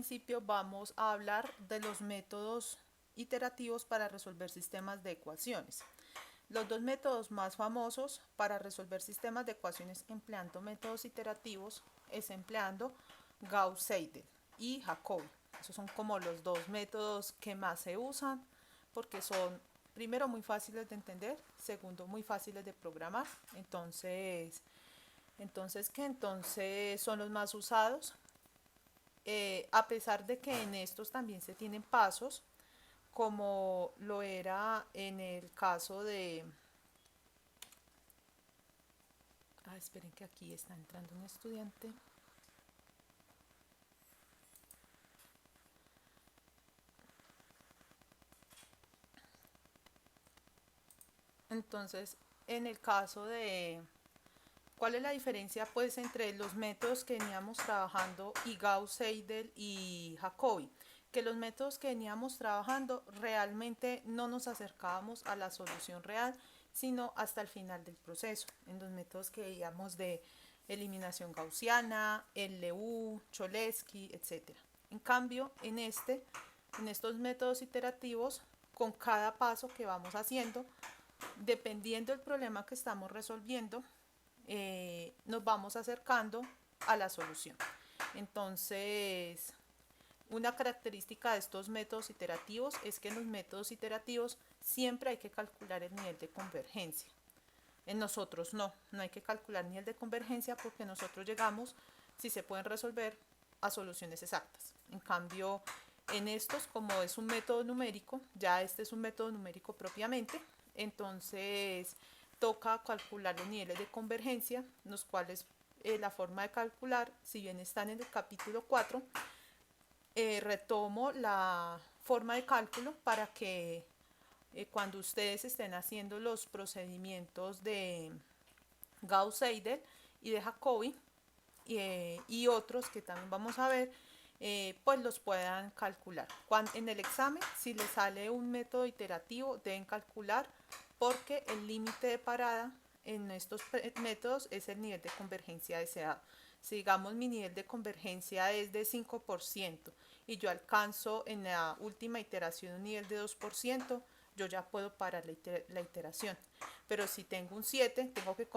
principio vamos a hablar de los métodos iterativos para resolver sistemas de ecuaciones. Los dos métodos más famosos para resolver sistemas de ecuaciones empleando métodos iterativos es empleando Gauss-Seidel y Jacobi. Esos son como los dos métodos que más se usan porque son, primero, muy fáciles de entender, segundo, muy fáciles de programar. Entonces son los más usados, a pesar de que en estos también se tienen pasos, como lo era en el caso de... esperen que aquí está entrando un estudiante. Entonces, en el caso de... ¿Cuál es la diferencia pues entre los métodos que veníamos trabajando y Gauss, Seidel y Jacobi? Que los métodos que veníamos trabajando realmente no nos acercábamos a la solución real, sino hasta el final del proceso. En los métodos que veíamos de eliminación gaussiana, LU, Cholesky, etc. En cambio, en estos métodos iterativos, con cada paso que vamos haciendo, dependiendo del problema que estamos resolviendo, nos vamos acercando a la solución. Entonces, una característica de estos métodos iterativos es que en los métodos iterativos siempre hay que calcular el nivel de convergencia. En nosotros no hay que calcular nivel de convergencia porque nosotros llegamos, si se pueden resolver, a soluciones exactas. En cambio, en estos, como es un método numérico, ya este es un método numérico propiamente, entonces toca calcular los niveles de convergencia, los cuales la forma de calcular, si bien están en el capítulo 4, retomo la forma de cálculo para que cuando ustedes estén haciendo los procedimientos de Gauss-Seidel y de Jacobi y otros que también vamos a ver, pues los puedan calcular. En el examen, si les sale un método iterativo, deben calcular porque el límite de parada en estos métodos es el nivel de convergencia deseado. Si digamos mi nivel de convergencia es de 5% y yo alcanzo en la última iteración un nivel de 2%, yo ya puedo parar la iteración. Pero si tengo un 7, tengo que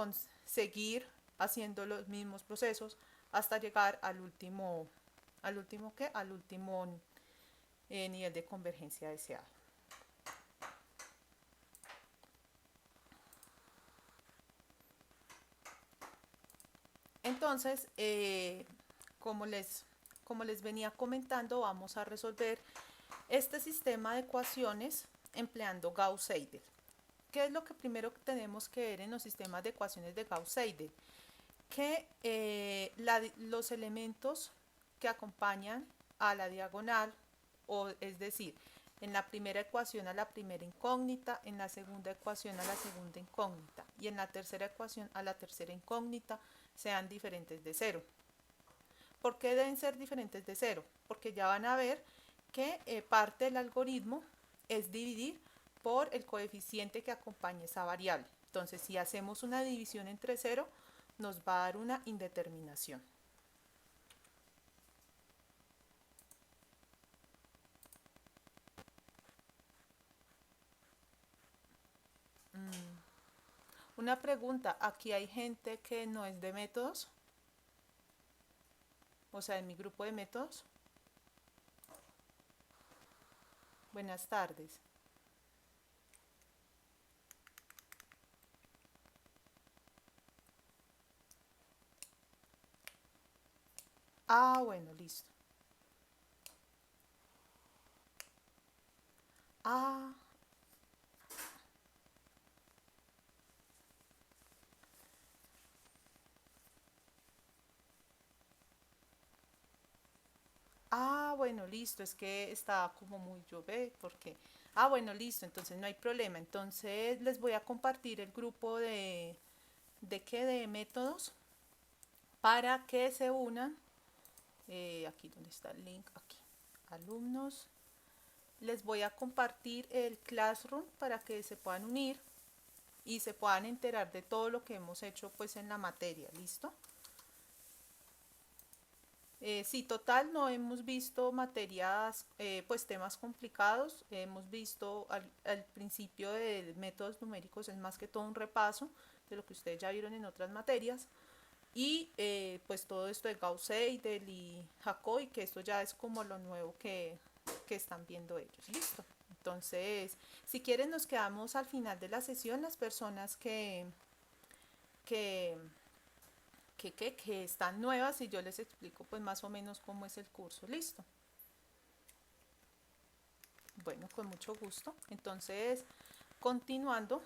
seguir haciendo los mismos procesos hasta llegar al último nivel de convergencia deseado. Entonces, como les venía comentando, vamos a resolver este sistema de ecuaciones empleando Gauss-Seidel. ¿Qué es lo que primero que tenemos que ver en los sistemas de ecuaciones de Gauss-Seidel? Que los elementos que acompañan a la diagonal, o es decir, en la primera ecuación a la primera incógnita, en la segunda ecuación a la segunda incógnita y en la tercera ecuación a la tercera incógnita, sean diferentes de cero. ¿Por qué deben ser diferentes de cero? Porque ya van a ver que parte del algoritmo es dividir por el coeficiente que acompaña esa variable. Entonces, si hacemos una división entre cero, nos va a dar una indeterminación. Una pregunta, ¿aquí hay gente que no es de métodos? O sea, en mi grupo de métodos. Buenas tardes. Bueno, listo. Ah, bueno, listo, es que estaba como muy llover porque... bueno, listo, entonces no hay problema. Entonces les voy a compartir el grupo de métodos para que se unan. Aquí donde está el link, aquí, alumnos. Les voy a compartir el Classroom para que se puedan unir y se puedan enterar de todo lo que hemos hecho pues en la materia, ¿listo? Sí, total, no hemos visto materias, pues temas complicados. Hemos visto al principio de métodos numéricos es más que todo un repaso de lo que ustedes ya vieron en otras materias. Y pues todo esto de Gauss-Seidel y Jacobi, que esto ya es como lo nuevo que están viendo ellos. Listo. Entonces, si quieren nos quedamos al final de la sesión, las personas que, que están nuevas y yo les explico pues más o menos cómo es el curso. Listo. Bueno, con mucho gusto. Entonces, continuando,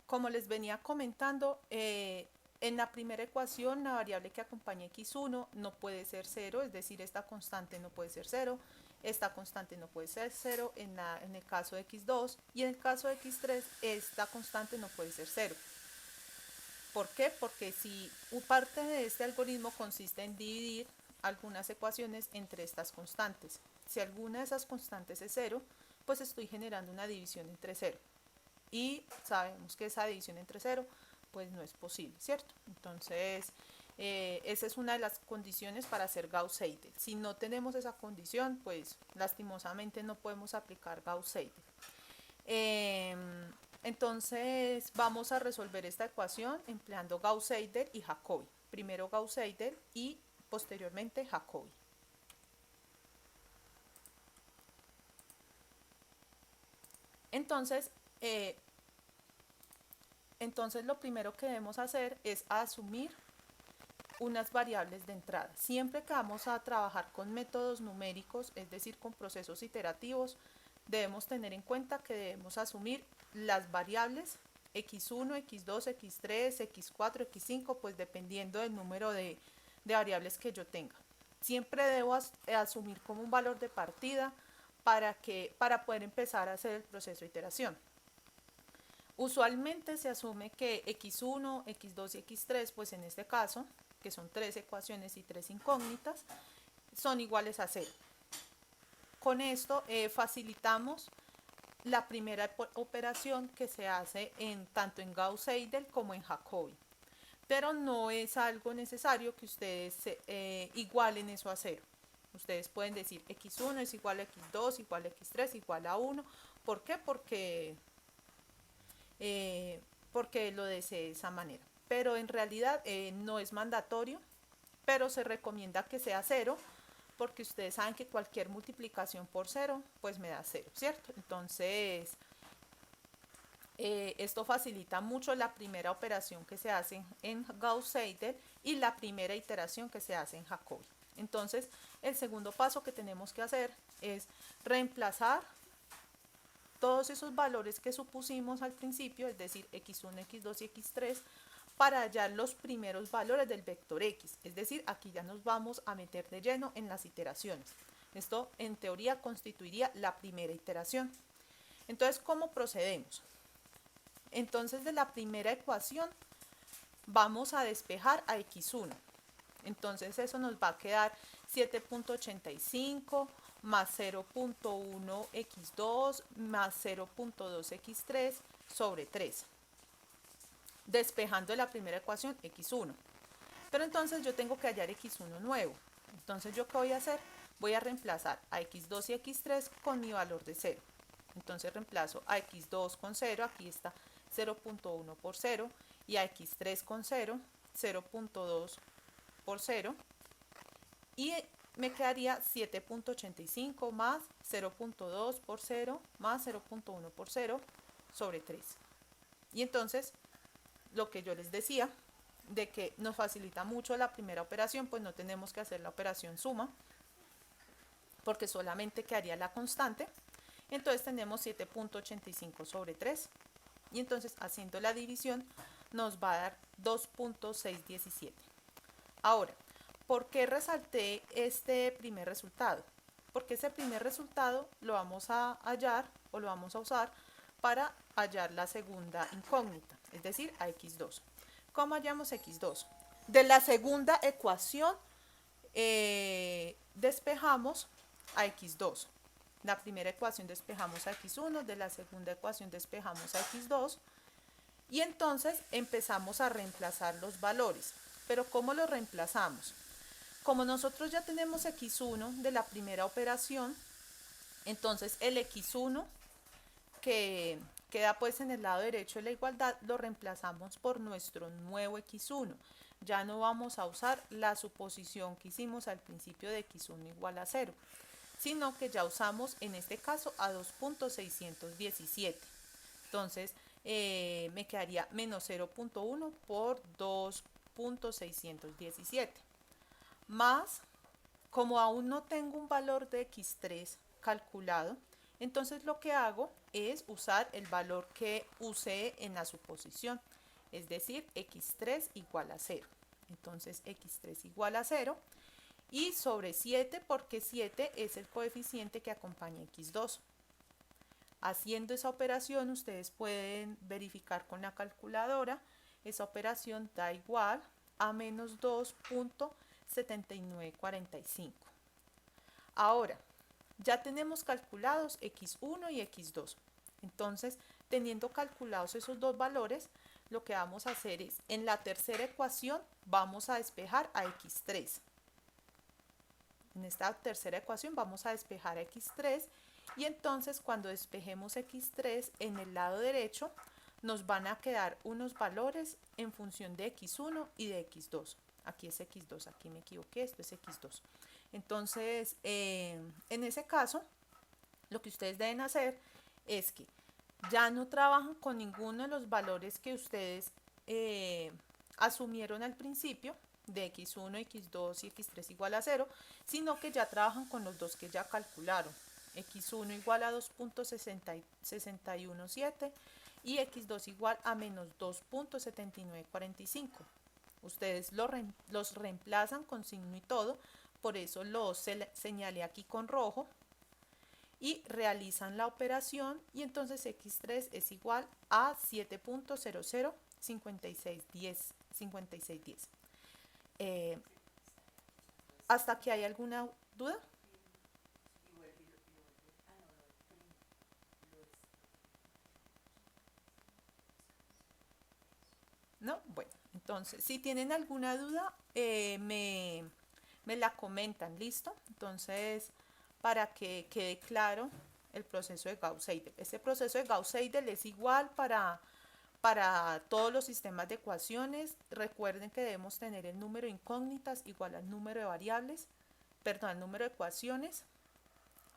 como les venía comentando, en la primera ecuación la variable que acompaña x1 no puede ser 0, es decir, esta constante no puede ser 0, esta constante no puede ser 0 en el caso de x2, y en el caso de x3 esta constante no puede ser 0. ¿Por qué? Porque si parte de este algoritmo consiste en dividir algunas ecuaciones entre estas constantes. Si alguna de esas constantes es 0, pues estoy generando una división entre 0. Y sabemos que esa división entre 0 pues no es posible, ¿cierto? Entonces, esa es una de las condiciones para hacer Gauss-Seidel. Si no tenemos esa condición, pues lastimosamente no podemos aplicar Gauss-Seidel. Entonces vamos a resolver esta ecuación empleando Gauss-Seidel y Jacobi. Primero Gauss-Seidel y posteriormente Jacobi. Entonces, lo primero que debemos hacer es asumir unas variables de entrada. Siempre que vamos a trabajar con métodos numéricos, es decir, con procesos iterativos, debemos tener en cuenta que debemos asumir las variables x1, x2, x3, x4, x5, pues dependiendo del número de variables que yo tenga. Siempre debo asumir como un valor de partida para poder empezar a hacer el proceso de iteración. Usualmente se asume que x1, x2 y x3, pues en este caso, que son 3 ecuaciones y 3 incógnitas, son iguales a 0. Con esto facilitamos la primera operación que se hace tanto en Gauss-Seidel como en Jacobi. Pero no es algo necesario que ustedes igualen eso a 0. Ustedes pueden decir x1 es igual a x2, igual a x3, igual a 1. ¿Por qué? Porque lo desee de esa manera. Pero en realidad no es mandatorio, pero se recomienda que sea 0, porque ustedes saben que cualquier multiplicación por 0 pues me da 0, ¿cierto? Entonces esto facilita mucho la primera operación que se hace en Gauss-Seidel y la primera iteración que se hace en Jacobi. Entonces el segundo paso que tenemos que hacer es reemplazar todos esos valores que supusimos al principio, es decir, x1, x2 y x3, para hallar los primeros valores del vector x. Es decir, aquí ya nos vamos a meter de lleno en las iteraciones. Esto en teoría constituiría la primera iteración. Entonces, ¿cómo procedemos? Entonces, de la primera ecuación vamos a despejar a x1. Entonces eso nos va a quedar 7.85 más 0.1 x2 más 0.2 x3 sobre 3. Despejando la primera ecuación x1. Pero entonces yo tengo que hallar x1 nuevo. Entonces yo ¿qué voy a hacer? Voy a reemplazar a x2 y x3 con mi valor de 0. Entonces reemplazo a x2 con 0, aquí está 0.1 por 0, y a x3 con 0, 0.2 por 0, y me quedaría 7.85 más 0.2 por 0 más 0.1 por 0 sobre 3. Y entonces, lo que yo les decía, de que nos facilita mucho la primera operación, pues no tenemos que hacer la operación suma, porque solamente quedaría la constante. Entonces tenemos 7.85 sobre 3. Y entonces, haciendo la división, nos va a dar 2.617. Ahora, ¿por qué resalté este primer resultado? Porque ese primer resultado lo vamos a hallar o lo vamos a usar para hallar la segunda incógnita, es decir, a x2. ¿Cómo hallamos x2? De la segunda ecuación despejamos a x2. La primera ecuación despejamos a x1, de la segunda ecuación despejamos a x2, y entonces empezamos a reemplazar los valores. Pero ¿cómo lo reemplazamos? Como nosotros ya tenemos x1 de la primera operación, entonces el x1 que queda pues en el lado derecho de la igualdad lo reemplazamos por nuestro nuevo x1. Ya no vamos a usar la suposición que hicimos al principio de x1 igual a 0, sino que ya usamos en este caso a 2.617. Entonces me quedaría menos 0.1 por 2.617. Más, como aún no tengo un valor de x3 calculado, entonces lo que hago es usar el valor que usé en la suposición, es decir, x3 igual a 0. Entonces x3 igual a 0 y sobre 7 porque 7 es el coeficiente que acompaña x2. Haciendo esa operación ustedes pueden verificar con la calculadora, esa operación da igual a menos 2.7945. Ahora, ya tenemos calculados x1 y x2. Entonces, teniendo calculados esos dos valores, lo que vamos a hacer es, en la tercera ecuación, vamos a despejar a x3. En esta tercera ecuación vamos a despejar a x3 y entonces cuando despejemos x3 en el lado derecho nos van a quedar unos valores en función de x1 y de x2. Aquí es x2, aquí me equivoqué, esto es x2. Entonces, en ese caso, lo que ustedes deben hacer es que ya no trabajan con ninguno de los valores que ustedes asumieron al principio, de x1, x2 y x3 igual a 0, sino que ya trabajan con los dos que ya calcularon. x1 igual a 2.617 y x2 igual a menos 2.7945. Ustedes los reemplazan con signo y todo, por eso los señalé aquí con rojo y realizan la operación y entonces x3 es igual a 7.005610. ¿Hasta aquí hay alguna duda? ¿No? Bueno, entonces, si tienen alguna duda, me la comentan, ¿listo? Entonces, para que quede claro el proceso de Gauss-Seidel. Este proceso de Gauss-Seidel es igual para todos los sistemas de ecuaciones. Recuerden que debemos tener el número de incógnitas igual al número de variables, perdón, al número de ecuaciones,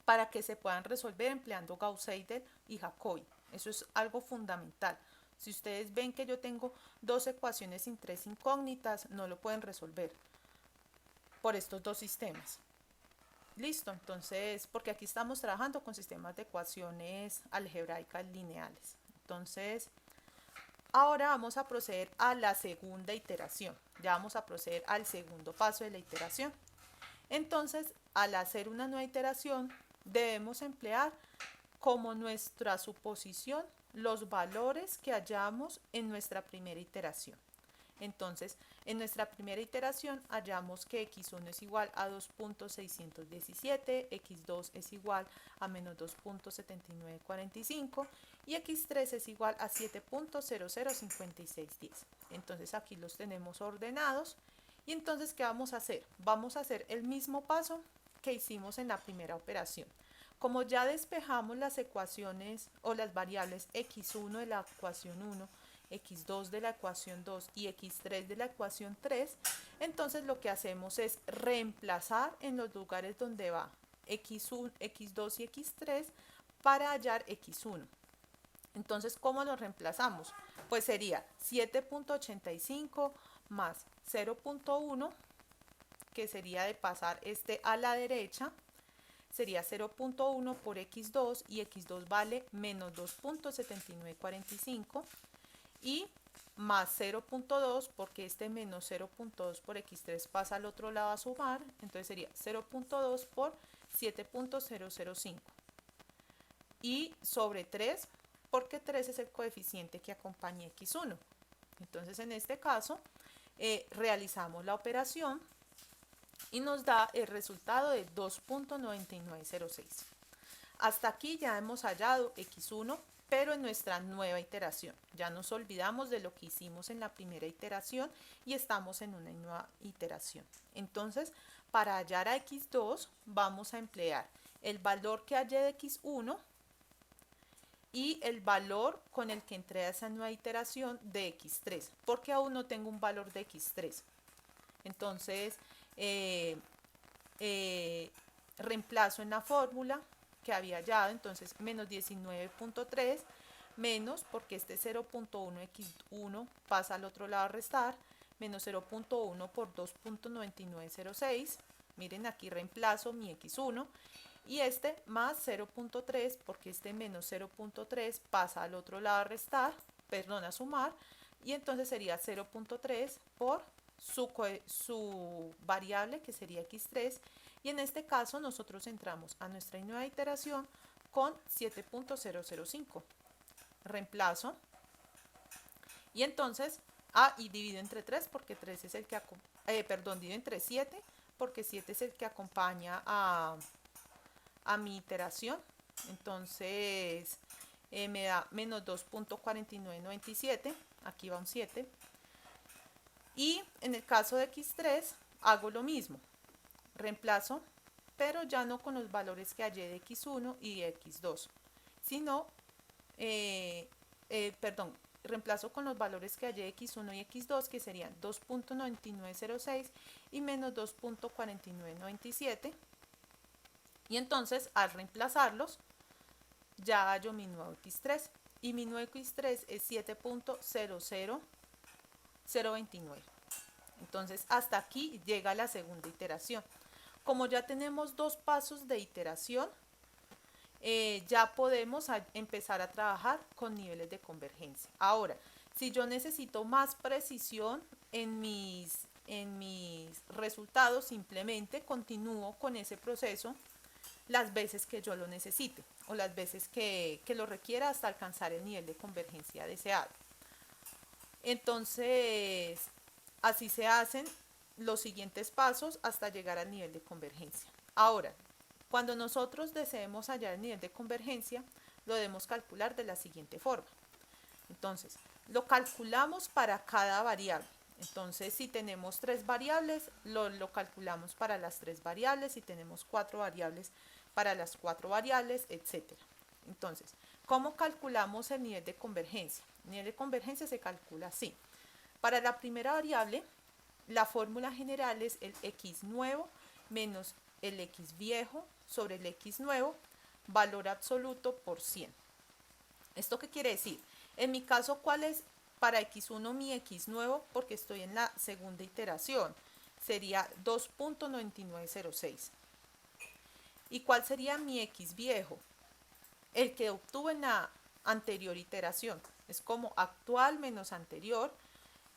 para que se puedan resolver empleando Gauss-Seidel y Jacobi. Eso es algo fundamental. Si ustedes ven que yo tengo dos ecuaciones sin tres incógnitas, no lo pueden resolver por estos dos sistemas. Listo, entonces, porque aquí estamos trabajando con sistemas de ecuaciones algebraicas lineales. Entonces, ahora vamos a proceder a la segunda iteración. Ya vamos a proceder al segundo paso de la iteración. Entonces, al hacer una nueva iteración, debemos emplear como nuestra suposición los valores que hallamos en nuestra primera iteración. Entonces, en nuestra primera iteración hallamos que x1 es igual a 2.617, x2 es igual a menos 2.7945 y x3 es igual a 7.005610. Entonces aquí los tenemos ordenados y entonces ¿qué vamos a hacer? Vamos a hacer el mismo paso que hicimos en la primera operación. Como ya despejamos las ecuaciones o las variables x1 de la ecuación 1, x2 de la ecuación 2 y x3 de la ecuación 3, entonces lo que hacemos es reemplazar en los lugares donde va x1, x2 y x3 para hallar x1. Entonces, ¿cómo lo reemplazamos? Pues sería 7.85 más 0.1, que sería de pasar este a la derecha, sería 0.1 por x2 y x2 vale menos 2.7945 y más 0.2 porque este menos 0.2 por x3 pasa al otro lado a sumar, entonces sería 0.2 por 7.005 y sobre 3 porque 3 es el coeficiente que acompaña x1. Entonces en este caso realizamos la operación y nos da el resultado de 2.9906. Hasta aquí ya hemos hallado x1 pero en nuestra nueva iteración. Ya nos olvidamos de lo que hicimos en la primera iteración y estamos en una nueva iteración. Entonces, para hallar a x2 vamos a emplear el valor que hallé de x1 y el valor con el que entré a esa nueva iteración de x3, porque aún no tengo un valor de x3. Entonces, reemplazo en la fórmula que había hallado, entonces menos 19.3 menos, porque este 0.1x1 pasa al otro lado a restar, menos 0.1 por 2.9906, miren aquí reemplazo mi x1, y este más 0.3, porque este menos 0.3 pasa al otro lado a restar, perdón, a sumar, y entonces sería 0.3 por su variable, que sería x3, y en este caso nosotros entramos a nuestra nueva iteración con 7.005. Reemplazo y entonces y divido entre 3 porque 3 es el que divido entre 7 porque 7 es el que acompaña a mi iteración. Entonces me da menos 2.4997, aquí va un 7. Y en el caso de x3 hago lo mismo, reemplazo, pero ya no con los valores que hallé de x1 y de x2, sino, reemplazo con los valores que hallé de x1 y x2, que serían 2.9906 y menos 2.4997. Y entonces, al reemplazarlos, ya hallo mi nuevo x3. Y mi nuevo x3 es 7.00029. Entonces, hasta aquí llega la segunda iteración. Como ya tenemos dos pasos de iteración, ya podemos empezar a trabajar con niveles de convergencia. Ahora, si yo necesito más precisión en mis resultados, simplemente continúo con ese proceso las veces que yo lo necesite o las veces que lo requiera hasta alcanzar el nivel de convergencia deseado. Entonces, así se hacen los siguientes pasos hasta llegar al nivel de convergencia. Ahora, cuando nosotros deseemos hallar el nivel de convergencia, lo debemos calcular de la siguiente forma. Entonces, lo calculamos para cada variable. Entonces, si tenemos 3 variables, lo calculamos para las 3 variables. Si tenemos 4 variables, para las 4 variables, etc. Entonces, ¿cómo calculamos el nivel de convergencia? El nivel de convergencia se calcula así. Para la primera variable, la fórmula general es el x nuevo menos el x viejo sobre el x nuevo, valor absoluto por 100. ¿Esto qué quiere decir? En mi caso, ¿cuál es para x1 mi x nuevo? Porque estoy en la segunda iteración. Sería 2.9906. ¿Y cuál sería mi x viejo? El que obtuve en la anterior iteración. Es como actual menos anterior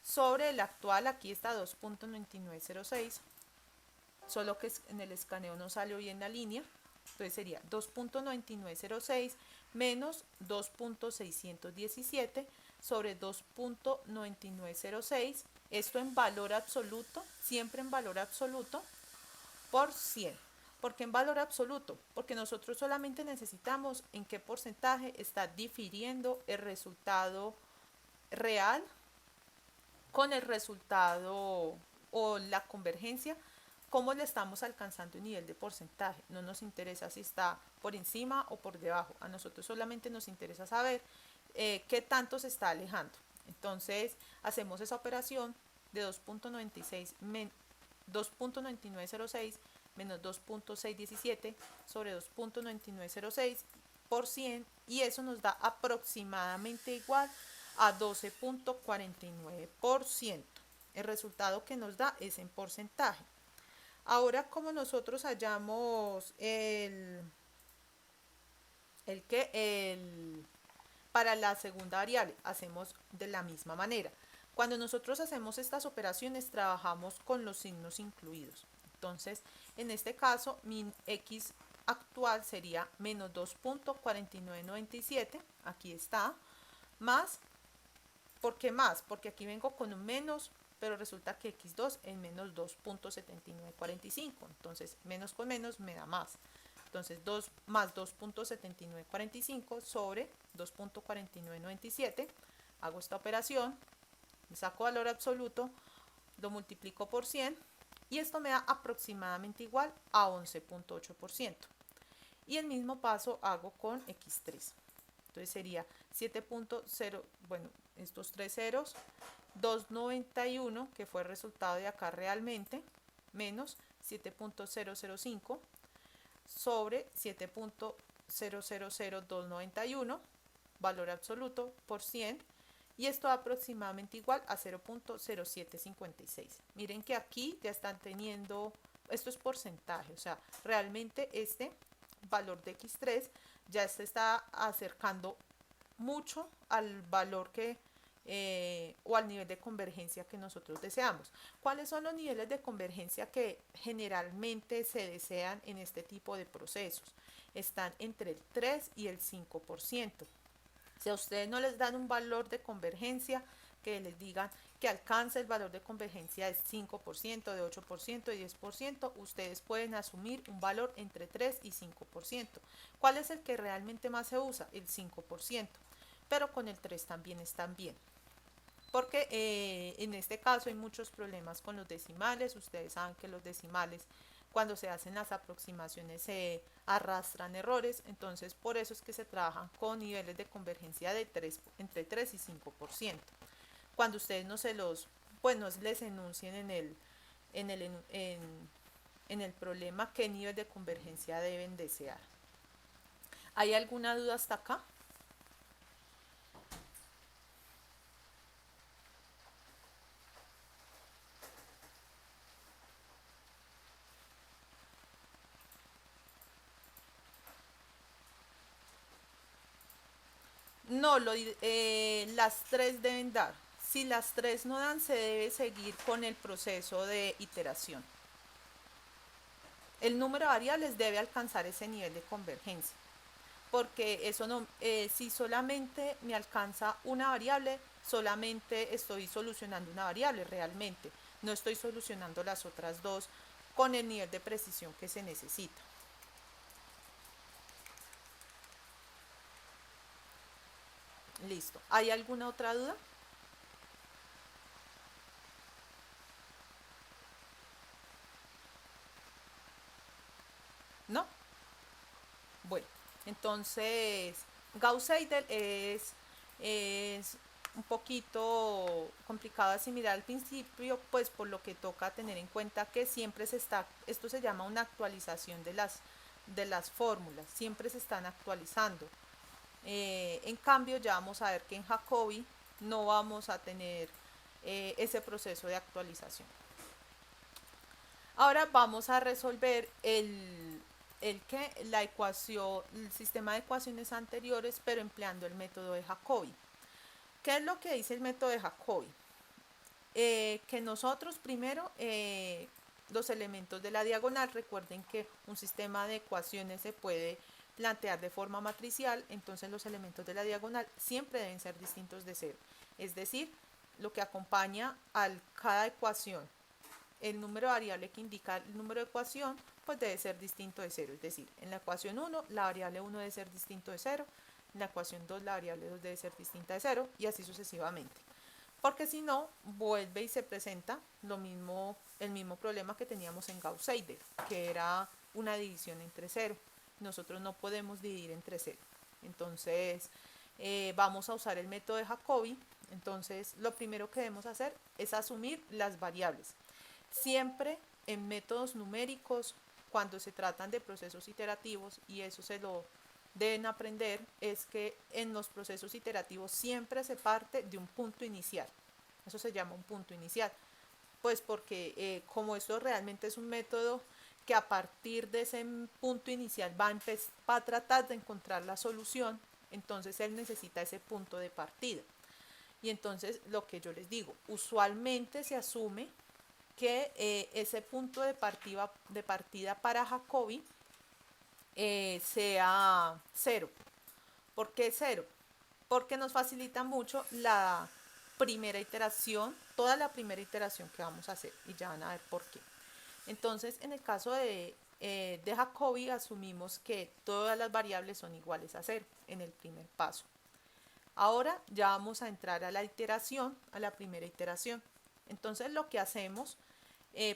sobre el actual. Aquí está 2.9906. Solo que en el escaneo no salió bien la línea. Entonces sería 2.9906 menos 2.617 sobre 2.9906. Esto en valor absoluto, siempre en valor absoluto, por 100. ¿Por qué en valor absoluto? Porque nosotros solamente necesitamos en qué porcentaje está difiriendo el resultado real con el resultado o la convergencia, cómo le estamos alcanzando un nivel de porcentaje. No nos interesa si está por encima o por debajo. A nosotros solamente nos interesa saber qué tanto se está alejando. Entonces, hacemos esa operación de 2.9906 menos 2.617 sobre 2.9906 por 100, y eso nos da aproximadamente igual a 12.49%. El resultado que nos da es en porcentaje. Ahora, como nosotros hallamos para la segunda variable, hacemos de la misma manera. Cuando nosotros hacemos estas operaciones, trabajamos con los signos incluidos. Entonces, en este caso, mi x actual sería menos 2.4997, aquí está, más, ¿por qué más? Porque aquí vengo con un menos, pero resulta que x2 es menos 2.7945, entonces menos con menos me da más. Entonces 2 más 2.7945 sobre 2.4997. Hago esta operación, saco valor absoluto, lo multiplico por 100 y esto me da aproximadamente igual a 11.8%. Y el mismo paso hago con x3. Entonces sería 7.0, bueno, estos tres ceros, 291, que fue el resultado de acá realmente, menos 7.005 sobre 7.000291, valor absoluto por 100, y esto da aproximadamente igual a 0.0756. Miren que aquí ya están teniendo, esto es porcentaje, o sea, realmente este valor de x3 ya se está acercando mucho al valor que o al nivel de convergencia que nosotros deseamos. ¿Cuáles son los niveles de convergencia que generalmente se desean en este tipo de procesos? Están entre el 3 y el 5%. Si a ustedes no les dan un valor de convergencia, que les digan que alcance el valor de convergencia de 5%, de 8%, de 10%, ustedes pueden asumir un valor entre 3 y 5%. ¿Cuál es el que realmente más se usa? El 5%, pero con el 3 también están bien. Porque en este caso hay muchos problemas con los decimales. Ustedes saben que los decimales, cuando se hacen las aproximaciones, se arrastran errores. Entonces por eso es que se trabajan con niveles de convergencia de 3, entre 3 y 5%. Cuando ustedes no se los, pues no les enuncien en el, en el problema qué nivel de convergencia deben desear. ¿Hay alguna duda hasta acá? No, las tres deben dar. Si las tres no dan, se debe seguir con el proceso de iteración. El número de variables debe alcanzar ese nivel de convergencia, porque eso no, si solamente me alcanza una variable, solamente estoy solucionando una variable realmente. No estoy solucionando las otras dos con el nivel de precisión que se necesita. Listo. ¿Hay alguna otra duda? ¿No? Bueno, entonces Gauss-Seidel es un poquito complicado de asimilar al principio, pues por lo que toca tener en cuenta que siempre se está, esto se llama una actualización de las fórmulas, siempre se están actualizando. En cambio, ya vamos a ver que en Jacobi no vamos a tener ese proceso de actualización. Ahora vamos a resolver la ecuación, el sistema de ecuaciones anteriores, pero empleando el método de Jacobi. ¿Qué es lo que dice el método de Jacobi? Que nosotros primero los elementos de la diagonal, recuerden que un sistema de ecuaciones se puede plantear de forma matricial, entonces los elementos de la diagonal siempre deben ser distintos de cero. Es decir, lo que acompaña a cada ecuación, el número de variable que indica el número de ecuación, pues debe ser distinto de cero. Es decir, en la ecuación 1, la variable 1 debe ser distinto de 0, en la ecuación 2, la variable 2 debe ser distinta de 0, y así sucesivamente. Porque si no, vuelve y se presenta el mismo problema que teníamos en Gauss-Seidel, que era una división entre 0. Nosotros no podemos dividir entre 0. Entonces, vamos a usar el método de Jacobi. Entonces, lo primero que debemos hacer es asumir las variables. Siempre en métodos numéricos, cuando se tratan de procesos iterativos, y eso se lo deben aprender, es que en los procesos iterativos siempre se parte de un punto inicial. Eso se llama un punto inicial. Pues porque como esto realmente es un método que a partir de ese punto inicial va a tratar de encontrar la solución, entonces él necesita ese punto de partida. Y entonces lo que yo les digo, usualmente se asume que ese punto de partida para Jacobi sea 0. ¿Por qué 0? Porque nos facilita mucho la primera iteración, toda la primera iteración que vamos a hacer, y ya van a ver por qué. Entonces, en el caso de de Jacobi asumimos que todas las variables son iguales a 0 en el primer paso. Ahora ya vamos a entrar a la iteración, a la primera iteración. Entonces lo que hacemos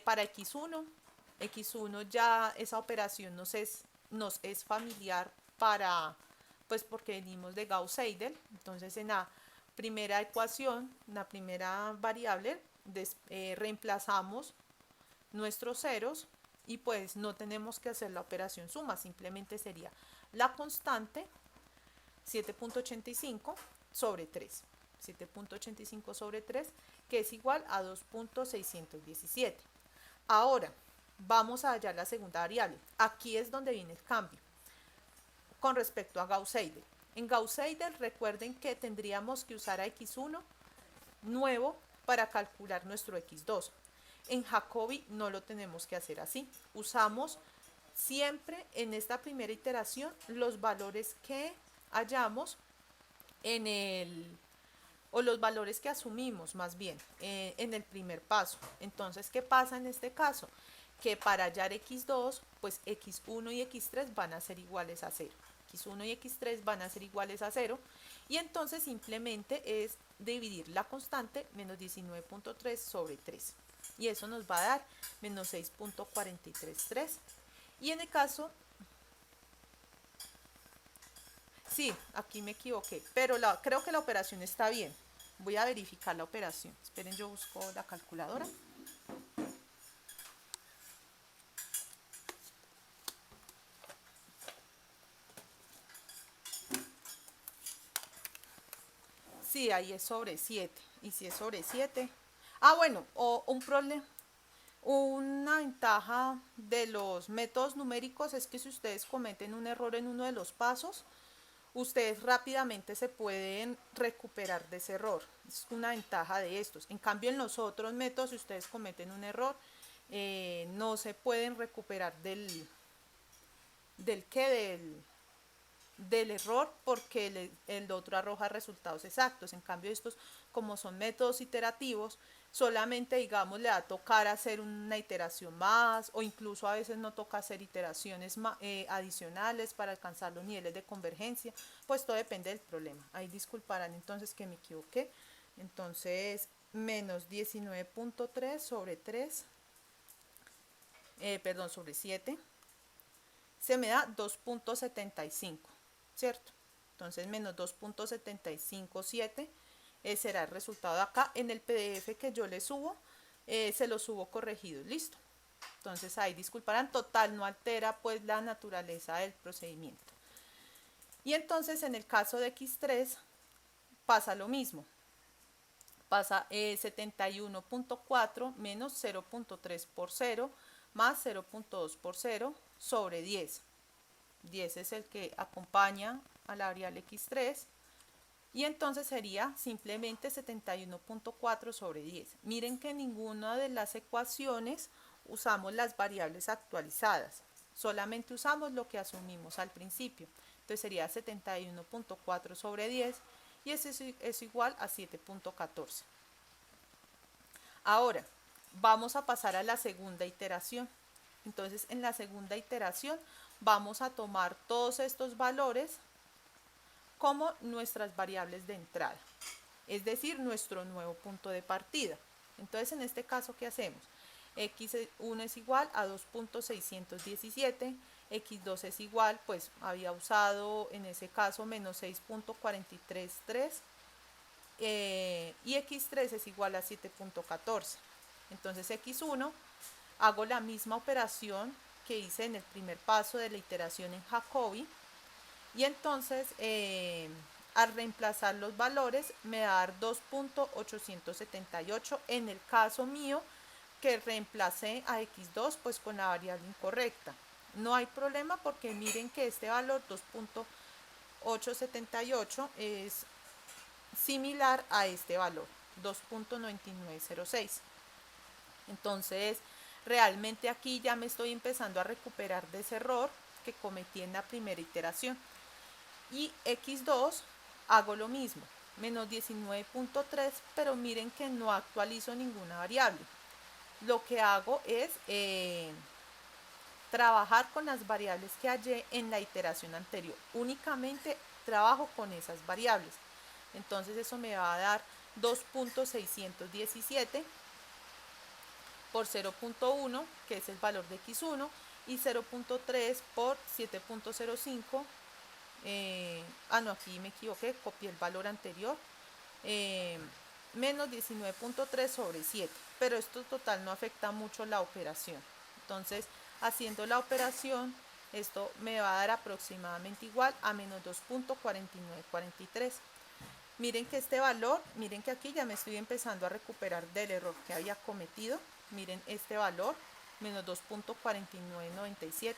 para x1 ya esa operación nos es familiar pues porque venimos de Gauss-Seidel. Entonces en la primera ecuación, la primera variable, reemplazamos nuestros ceros y pues no tenemos que hacer la operación suma, simplemente sería la constante 7.85 sobre 3. 7.85 sobre 3, que es igual a 2.617. Ahora, vamos a hallar la segunda variable. Aquí es donde viene el cambio con respecto a Gauss-Seidel. En Gauss-Seidel recuerden que tendríamos que usar a x1 nuevo para calcular nuestro x2. En Jacobi no lo tenemos que hacer así. Usamos siempre en esta primera iteración los valores que hallamos o los valores que asumimos más bien en el primer paso. Entonces, ¿qué pasa en este caso? Que para hallar x2, pues x1 y x3 van a ser iguales a 0. x1 y x3 van a ser iguales a 0 y entonces simplemente es dividir la constante menos 19.3 sobre 3 y eso nos va a dar menos 6.433 y en el caso, sí, aquí me equivoqué, pero creo que la operación está bien. Voy a verificar la operación. Esperen, yo busco la calculadora. Sí, ahí es sobre 7. Y si es sobre 7. Ah, bueno, un problema. Una ventaja de los métodos numéricos es que si ustedes cometen un error en uno de los pasos, ustedes rápidamente se pueden recuperar de ese error. Es una ventaja de estos. En cambio, en los otros métodos, si ustedes cometen un error, no se pueden recuperar del error porque el otro arroja resultados exactos. En cambio, estos, como son métodos iterativos, solamente, digamos, le va a tocar hacer una iteración más o incluso a veces no toca hacer iteraciones adicionales para alcanzar los niveles de convergencia. Pues todo depende del problema. Ahí disculparán entonces que me equivoqué. Entonces, menos 19.3 sobre 3, perdón, sobre 7, se me da 2.75, ¿cierto? Entonces, menos 2.757 será el resultado de acá. En el PDF que yo le subo, se lo subo corregido, listo. Entonces, ahí disculparán, total no altera pues la naturaleza del procedimiento. Y entonces, en el caso de x3, pasa lo mismo. Pasa 71.4 menos 0.3 por 0 más 0.2 por 0 sobre 10. 10 es el que acompaña a la variable x3 y entonces sería simplemente 71.4 sobre 10. Miren que en ninguna de las ecuaciones usamos las variables actualizadas, solamente usamos lo que asumimos al principio. Entonces sería 71.4 sobre 10 y eso es igual a 7.14. Ahora, vamos a pasar a la segunda iteración. Entonces, en la segunda iteración vamos a tomar todos estos valores como nuestras variables de entrada, es decir, nuestro nuevo punto de partida. Entonces, en este caso, ¿qué hacemos? x1 es igual a 2.617, x2 es igual, pues había usado en ese caso menos 6.433 y x3 es igual a 7.14. Entonces, x1 hago la misma operación que hice en el primer paso de la iteración en Jacobi y entonces al reemplazar los valores me va a dar 2.878 en el caso mío que reemplacé a x2 pues con la variable incorrecta. No hay problema porque miren que este valor 2.878 es similar a este valor 2.9906. Entonces realmente aquí ya me estoy empezando a recuperar de ese error que cometí en la primera iteración. Y x2 hago lo mismo, menos 19.3, pero miren que no actualizo ninguna variable. Lo que hago es trabajar con las variables que hallé en la iteración anterior. Únicamente trabajo con esas variables. Entonces eso me va a dar 2.617 por 0.1, que es el valor de x1, y 0.3 por 7.05. No, aquí me equivoqué, copié el valor anterior. Menos 19.3 sobre 7, pero esto total no afecta mucho la operación. Entonces, haciendo la operación, esto me va a dar aproximadamente igual a menos 2.4943. Miren que este valor, miren que aquí ya me estoy empezando a recuperar del error que había cometido. Miren este valor, menos 2.4997.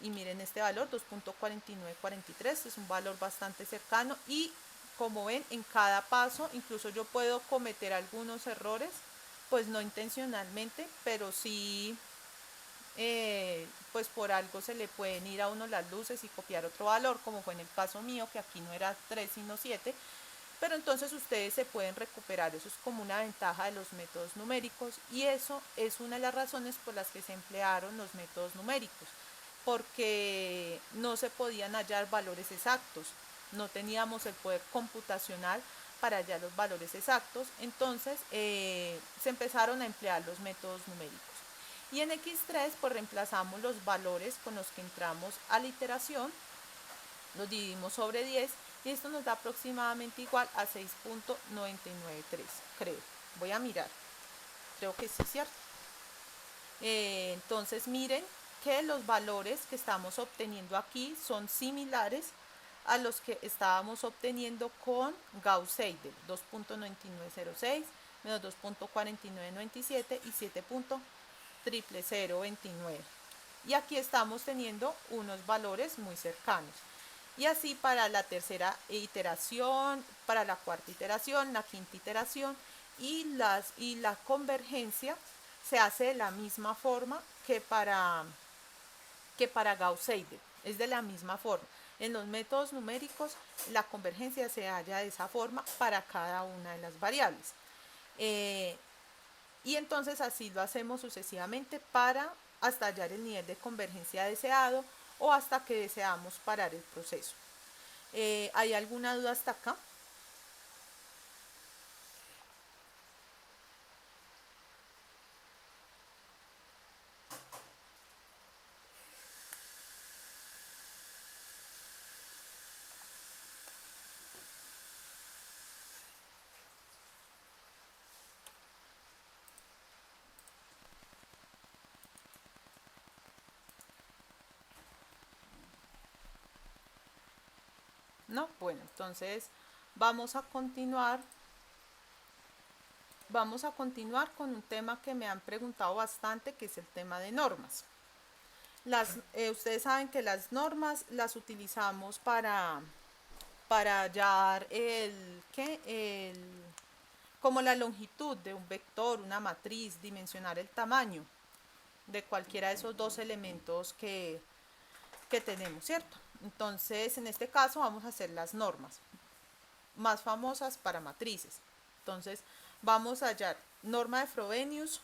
Y miren este valor, 2.4943, es un valor bastante cercano. Y como ven, en cada paso, incluso yo puedo cometer algunos errores, pues no intencionalmente, pero sí, pues por algo se le pueden ir a uno las luces y copiar otro valor, como fue en el caso mío, que aquí no era 3 sino 7. Pero entonces ustedes se pueden recuperar, eso es como una ventaja de los métodos numéricos, y eso es una de las razones por las que se emplearon los métodos numéricos, porque no se podían hallar valores exactos, no teníamos el poder computacional para hallar los valores exactos. Entonces se empezaron a emplear los métodos numéricos. Y en X3 pues reemplazamos los valores con los que entramos a la iteración, los dividimos sobre 10 y esto nos da aproximadamente igual a 6.993, creo. Voy a mirar, creo que sí, ¿cierto? Entonces miren que los valores que estamos obteniendo aquí son similares a los que estábamos obteniendo con Gauss-Seidel, 2.9906 menos 2.4997 y 7.00029. Y aquí estamos teniendo unos valores muy cercanos. Y así para la tercera iteración, para la cuarta iteración, la quinta iteración y la convergencia se hace de la misma forma que para Gauss-Seidel, es de la misma forma. En los métodos numéricos la convergencia se halla de esa forma para cada una de las variables. Y entonces así lo hacemos sucesivamente para hasta hallar el nivel de convergencia deseado o hasta que deseamos parar el proceso. ¿Hay alguna duda hasta acá? No, bueno, entonces vamos a continuar con un tema que me han preguntado bastante, que es el tema de normas. Ustedes saben que las normas las utilizamos para hallar como la longitud de un vector, una matriz, dimensionar el tamaño de cualquiera de esos dos elementos que tenemos, ¿cierto? Entonces, en este caso vamos a hacer las normas más famosas para matrices. Entonces, vamos a hallar norma de Frobenius,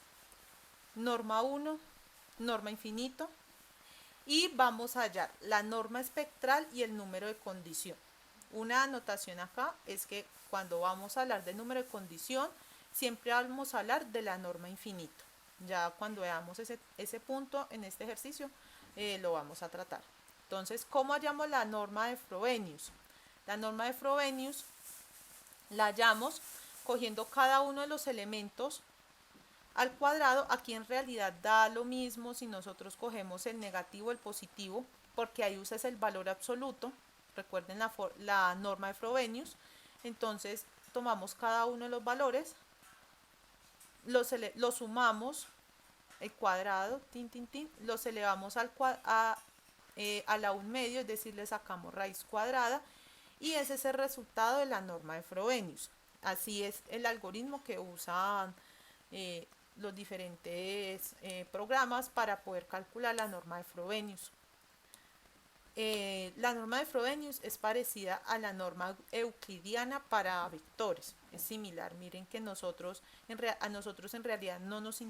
norma 1, norma infinito, y vamos a hallar la norma espectral y el número de condición. Una anotación acá es que cuando vamos a hablar del número de condición, siempre vamos a hablar de la norma infinito. Ya cuando veamos ese punto en este ejercicio, lo vamos a tratar. Entonces, ¿cómo hallamos la norma de Frobenius? La norma de Frobenius la hallamos cogiendo cada uno de los elementos al cuadrado. Aquí en realidad da lo mismo si nosotros cogemos el negativo o el positivo, porque ahí usas el valor absoluto. Recuerden la norma de Frobenius. Entonces tomamos cada uno de los valores, los sumamos, el cuadrado, los elevamos a la 1/2, es decir, le sacamos raíz cuadrada, y ese es el resultado de la norma de Frobenius. Así es el algoritmo que usan los diferentes programas para poder calcular la norma de Frobenius. La norma de Frobenius es parecida a la norma euclidiana para vectores, es similar. Miren que a nosotros en realidad no nos